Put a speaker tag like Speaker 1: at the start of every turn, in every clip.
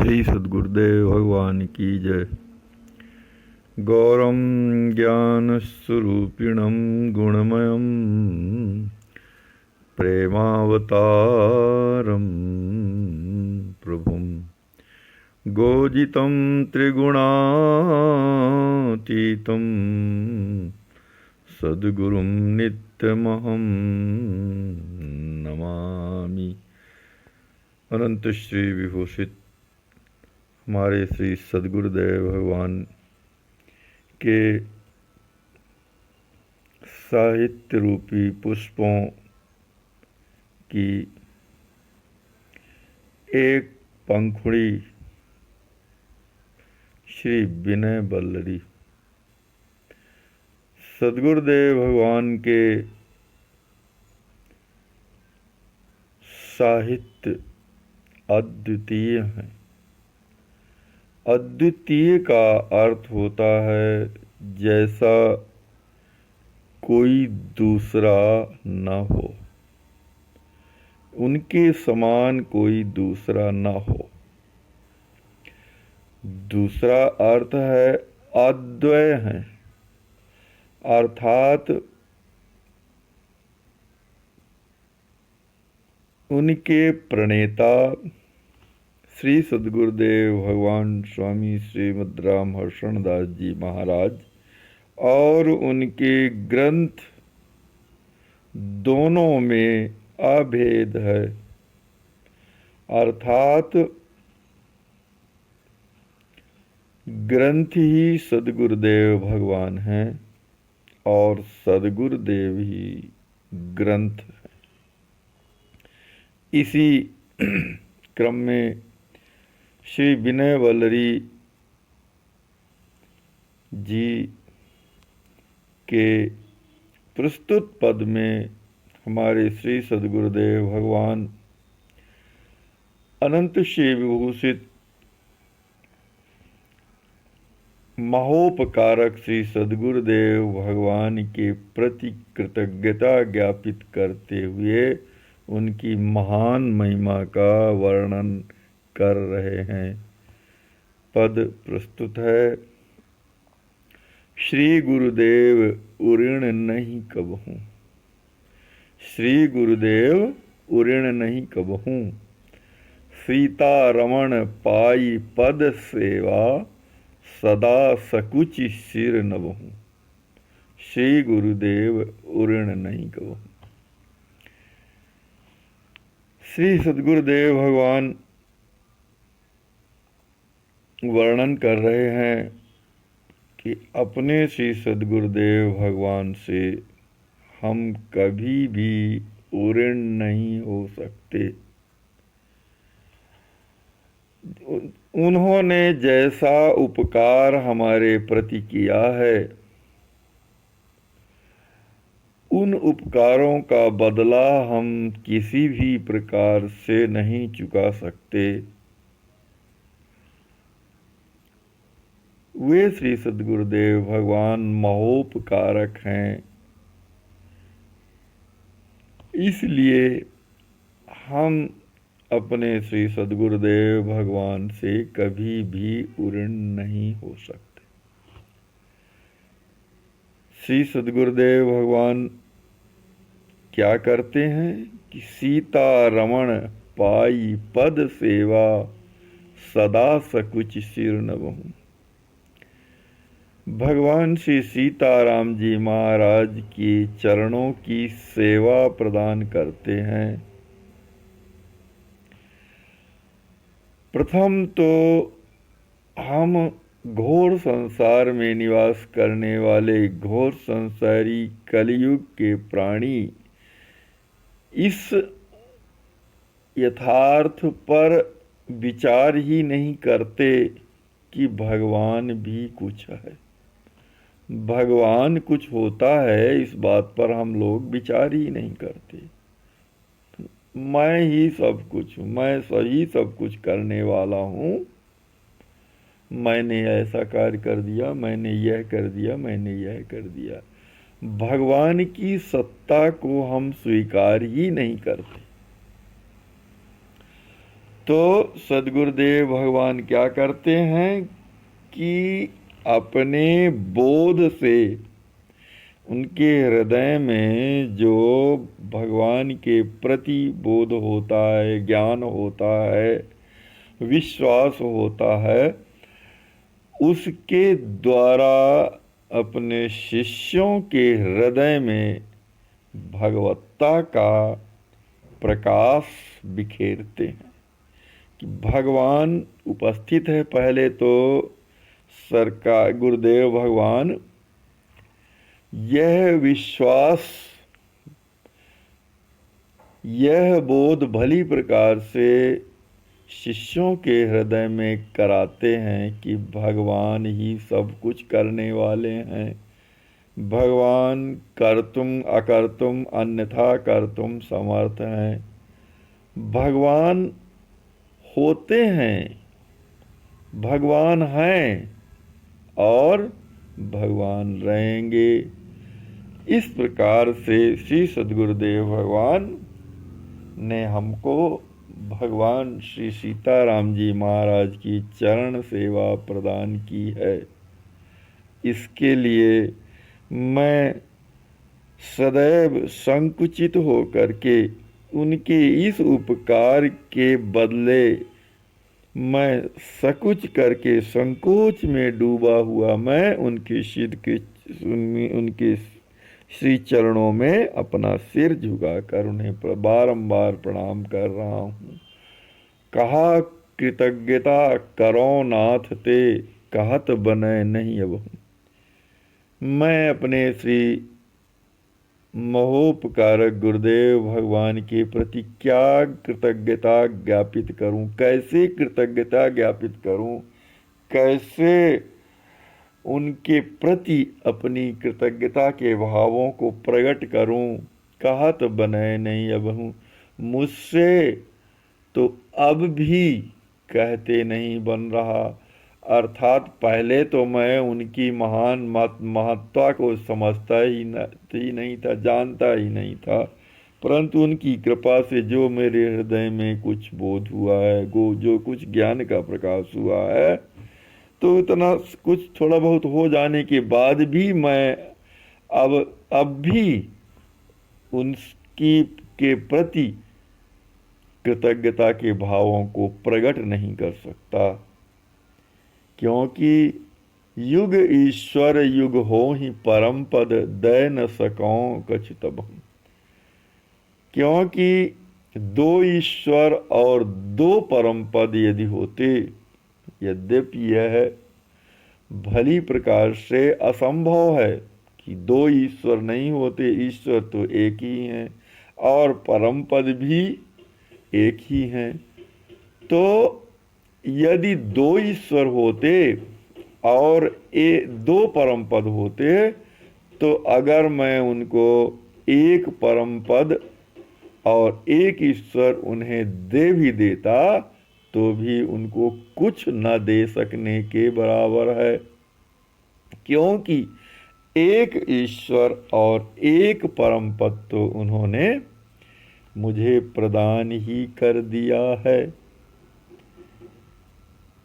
Speaker 1: श्री सद्गुरुदेव भगवान की जय। गौरम ज्ञान स्वरूपिणम गुणमयम प्रेमावतारम प्रभुम गोजितं त्रिगुणातीतं सद्गुरुं नित्यमहं नमामि। अनंत श्री विभूषित हमारे श्री सद्गुरुदेव भगवान के साहित्य रूपी पुष्पों की एक पंखुड़ी श्री विनय वल्लरी सद्गुरुदेव भगवान के साहित्य अद्वितीय हैं। अद्वितीय का अर्थ होता है जैसा कोई दूसरा न हो, उनके समान कोई दूसरा न हो। दूसरा अर्थ है अद्वय है, अर्थात उनके प्रणेता श्री सद्गुरुदेव भगवान स्वामी श्रीमद् रामहर्षण दास जी महाराज और उनके ग्रंथ दोनों में अभेद है, अर्थात ग्रंथ ही सद्गुरुदेव भगवान हैं और सद्गुरुदेव ही ग्रंथ है। इसी क्रम में श्री विनय वल्लरी जी के प्रस्तुत पद में हमारे श्री सद्गुरुदेव भगवान अनंत श्री विभूषित महोपकारक श्री सद्गुरुदेव भगवान के प्रति कृतज्ञता ज्ञापित करते हुए उनकी महान महिमा का वर्णन कर रहे हैं। पद प्रस्तुत है। श्री गुरुदेव उऋण नहीं कबहूँ, श्री गुरुदेव उऋण नहीं कबहूँ, सीता रमण पाई पद सेवा, सदा सकुच सिर नबहूँ। श्री गुरुदेव उऋण नहीं कबहूँ। श्री सद्गुरुदेव भगवान वर्णन कर रहे हैं कि अपने श्री सद्गुरुदेव भगवान से हम कभी भी उऋण नहीं हो सकते। उन्होंने जैसा उपकार हमारे प्रति किया है, उन उपकारों का बदला हम किसी भी प्रकार से नहीं चुका सकते। वे श्री सद्गुरुदेव भगवान महोपकारक हैं, इसलिए हम अपने श्री सद्गुरुदेव भगवान से कभी भी उऋण नहीं हो सकते। श्री सद्गुरुदेव भगवान क्या करते हैं कि सीता रमण पाई पद सेवा, सदा सकुच सिर नबहूँ। भगवान श्री सीताराम जी महाराज के चरणों की सेवा प्रदान करते हैं। प्रथम तो हम घोर संसार में निवास करने वाले घोर संसारी कलयुग के प्राणी इस यथार्थ पर विचार ही नहीं करते कि भगवान भी कुछ है, भगवान कुछ होता है, इस बात पर हम लोग विचार ही नहीं करते। मैं ही सब कुछ हूँ, मैं सही सब कुछ करने वाला हूँ, मैंने ऐसा कार्य कर दिया, मैंने यह कर दिया, मैंने यह कर दिया। भगवान की सत्ता को हम स्वीकार ही नहीं करते। तो सद्गुरुदेव भगवान क्या करते हैं कि अपने बोध से उनके हृदय में जो भगवान के प्रति बोध होता है, ज्ञान होता है, विश्वास होता है, उसके द्वारा अपने शिष्यों के हृदय में भगवत्ता का प्रकाश बिखेरते हैं कि भगवान उपस्थित है। पहले तो सरकार गुरुदेव भगवान यह विश्वास, यह बोध भली प्रकार से शिष्यों के हृदय में कराते हैं कि भगवान ही सब कुछ करने वाले हैं। भगवान कर्तुम अकर्तुम अन्यथा कर्तुम समर्थ हैं। भगवान होते हैं, भगवान हैं और भगवान रहेंगे। इस प्रकार से श्री सद्गुरुदेव भगवान ने हमको भगवान श्री सीताराम जी महाराज की चरण सेवा प्रदान की है। इसके लिए मैं सदैव संकुचित होकर के उनके इस उपकार के बदले मैं सकुच करके संकोच में डूबा हुआ मैं उनके श्री चरणों में अपना सिर झुकाकर उन्हें बारंबार प्रणाम कर रहा हूँ। कहा कृतज्ञता करो नाथ ते, कहत बने नहीं अब। मैं अपने श्री महोपकारक गुरुदेव भगवान के प्रति क्या कृतज्ञता ज्ञापित करूं, कैसे कृतज्ञता ज्ञापित करूं, कैसे उनके प्रति अपनी कृतज्ञता के भावों को प्रकट करूं। कहत बने नहीं अब हूँ, मुझसे तो अब भी कहते नहीं बन रहा। अर्थात पहले तो मैं उनकी महान महत्ता को समझता ही नहीं था, जानता ही नहीं था, परंतु उनकी कृपा से जो मेरे हृदय में कुछ बोध हुआ है, जो कुछ ज्ञान का प्रकाश हुआ है, तो इतना कुछ थोड़ा बहुत हो जाने के बाद भी मैं अब भी उनकी के प्रति कृतज्ञता के भावों को प्रकट नहीं कर सकता, क्योंकि युग ईश्वर युग हो ही परम पद, दय न सकौं कछु तब। क्योंकि दो ईश्वर और दो परम पद यदि होते, यद्यपि यह भली प्रकार से असंभव है कि दो ईश्वर नहीं होते, ईश्वर तो एक ही हैं और परम पद भी एक ही हैं। तो यदि दो ईश्वर होते और दो परम पद होते, तो अगर मैं उनको एक परम पद और एक ईश्वर उन्हें दे भी देता, तो भी उनको कुछ न दे सकने के बराबर है, क्योंकि एक ईश्वर और एक परम पद तो उन्होंने मुझे प्रदान ही कर दिया है।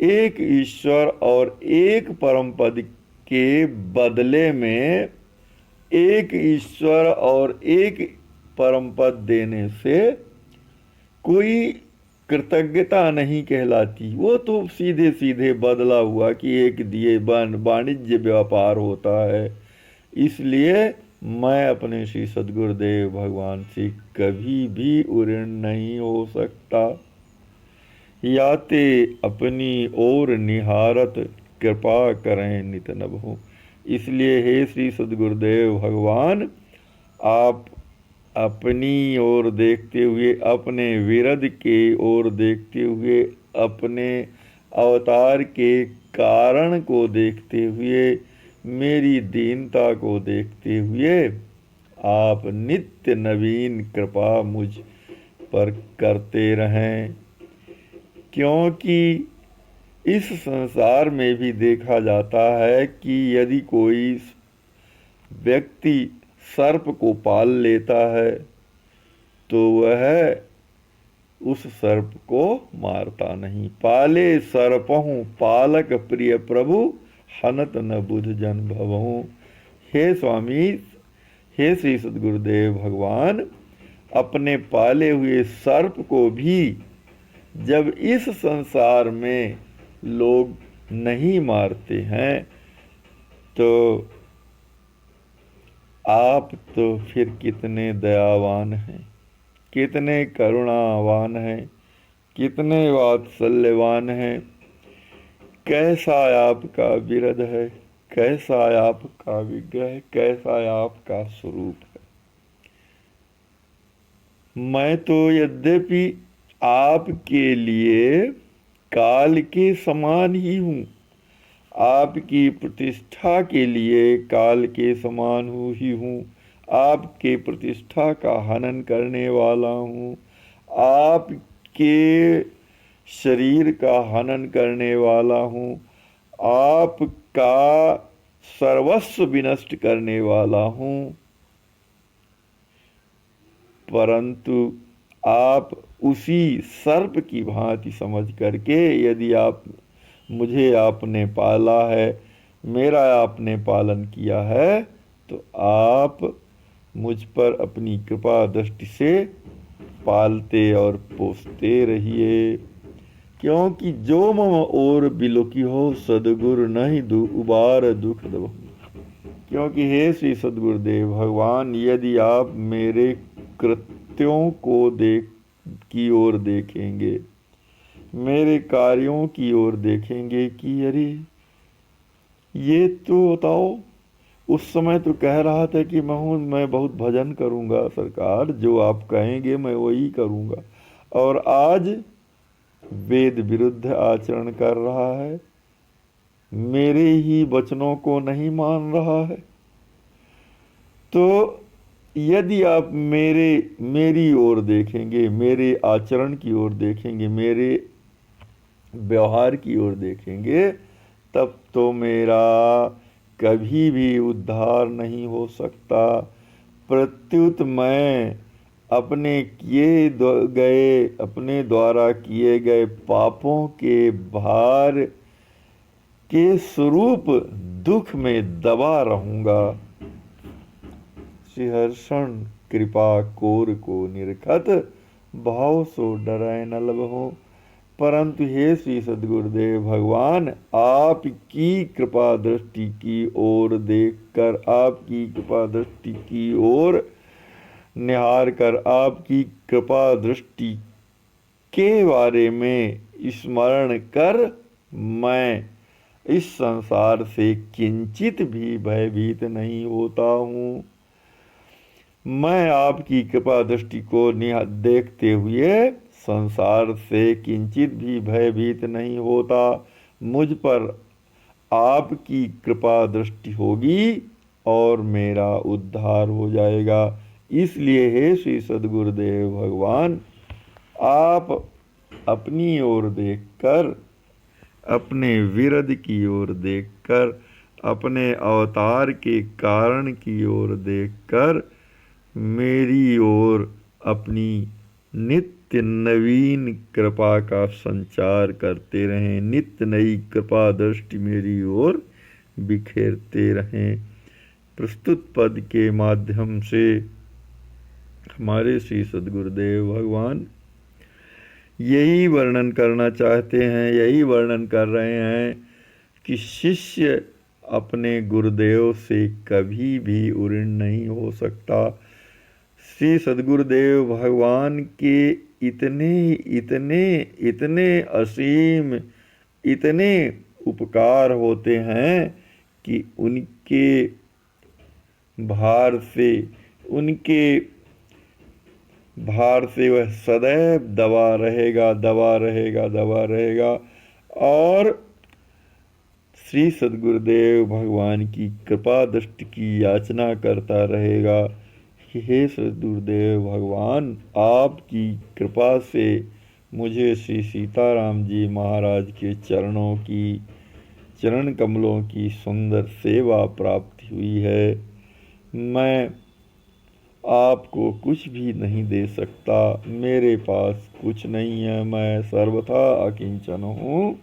Speaker 1: एक ईश्वर और एक परम पद के बदले में एक ईश्वर और एक परम पद देने से कोई कृतज्ञता नहीं कहलाती। वो तो सीधे सीधे बदला हुआ कि एक दिए वाणिज्य व्यापार होता है। इसलिए मैं अपने श्री सद्गुरुदेव भगवान से कभी भी ऋणी नहीं हो सकता। याते अपनी ओर निहारत, कृपा करें नित नभो। इसलिए हे श्री सद्गुरुदेव भगवान, आप अपनी ओर देखते हुए, अपने विरध के ओर देखते हुए, अपने अवतार के कारण को देखते हुए, मेरी दीनता को देखते हुए आप नित्य नवीन कृपा मुझ पर करते रहें। क्योंकि इस संसार में भी देखा जाता है कि यदि कोई व्यक्ति सर्प को पाल लेता है तो वह उस सर्प को मारता नहीं। पाले सर्पहु पालक प्रिय प्रभु, हनत न बुध जन भवहु। हे स्वामी, हे श्री सद्गुरुदेव भगवान, अपने पाले हुए सर्प को भी जब इस संसार में लोग नहीं मारते हैं तो आप तो फिर कितने दयावान हैं, कितने करुणावान हैं, कितने वात्सल्यवान हैं। कैसा आपका विरध है, कैसा आपका विग्रह, कैसा आपका स्वरूप है। मैं तो यद्यपि आपके लिए काल के समान ही हूँ, आपकी प्रतिष्ठा के लिए काल के समान ही हूँ, आपके प्रतिष्ठा का हनन करने वाला हूँ, आपके शरीर का हनन करने वाला हूँ, आपका सर्वस्व विनष्ट करने वाला हूँ। परंतु आप उसी सर्प की भांति समझ करके, यदि आप मुझे आपने पाला है, मेरा आपने पालन किया है, तो आप मुझ पर अपनी कृपा दृष्टि से पालते और पोसते रहिए। क्योंकि जो मम और बिलोकी हो, सदगुरु नहीं दु उबार दुख दबहु। क्योंकि हे श्री सद्गुरुदेव भगवान, यदि आप मेरे कृत्यों को की ओर देखेंगे, मेरे कार्यों की ओर देखेंगे कि अरे ये तो बताओ, उस समय तो कह रहा था कि मैं बहुत भजन करूंगा सरकार, जो आप कहेंगे मैं वही करूंगा, और आज वेद विरुद्ध आचरण कर रहा है, मेरे ही वचनों को नहीं मान रहा है। तो यदि आप मेरी ओर देखेंगे, मेरे आचरण की ओर देखेंगे, मेरे व्यवहार की ओर देखेंगे, तब तो मेरा कभी भी उद्धार नहीं हो सकता। प्रत्युत मैं अपने द्वारा किए गए पापों के भार के स्वरूप दुख में दबा रहूंगा। श्रीहर्षण कृपा कोर को निरखत, भाव सो डरै न लभो। परंतु हे श्री सद्गुरुदेव भगवान, आपकी कृपा दृष्टि की ओर देखकर, आपकी कृपा दृष्टि की ओर निहार कर, आपकी कृपा दृष्टि के बारे में स्मरण कर मैं इस संसार से किंचित भी भयभीत नहीं होता हूँ। मैं आपकी कृपा दृष्टि को देखते हुए संसार से किंचित भी भयभीत नहीं होता। मुझ पर आपकी कृपा दृष्टि होगी और मेरा उद्धार हो जाएगा। इसलिए हे श्री सद्गुरुदेव भगवान, आप अपनी ओर देखकर, अपने विरध की ओर देखकर, अपने अवतार के कारण की ओर देखकर मेरी ओर अपनी नित्य नवीन कृपा का संचार करते रहें, नित्य नई कृपा दृष्टि मेरी ओर बिखेरते रहें। प्रस्तुत पद के माध्यम से हमारे श्री सद्गुरुदेव भगवान यही वर्णन करना चाहते हैं, यही वर्णन कर रहे हैं कि शिष्य अपने गुरुदेव से कभी भी उऋण नहीं हो सकता। श्री सद्गुरुदेव भगवान के इतने इतने इतने असीम, इतने उपकार होते हैं कि उनके भार से वह सदैव दबा रहेगा और श्री सद्गुरुदेव भगवान की कृपा दृष्टि की याचना करता रहेगा। हे सद्गुरुदेव भगवान, आपकी कृपा से मुझे श्री सीताराम जी महाराज के चरण कमलों की सुंदर सेवा प्राप्ति हुई है। मैं आपको कुछ भी नहीं दे सकता। मेरे पास कुछ नहीं है, मैं सर्वथा अकिंचन हूँ।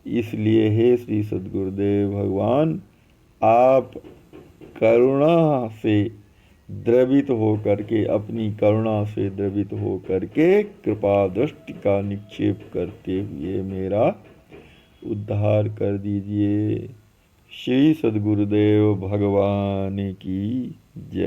Speaker 1: इसलिए हे श्री सद्गुरुदेव भगवान, आप करुणा से द्रवित हो करके, अपनी करुणा से द्रवित हो करके कृपा दृष्टि का निक्षेप करते हुए मेरा उद्धार कर दीजिए। श्री सद्गुरुदेव भगवान की जय।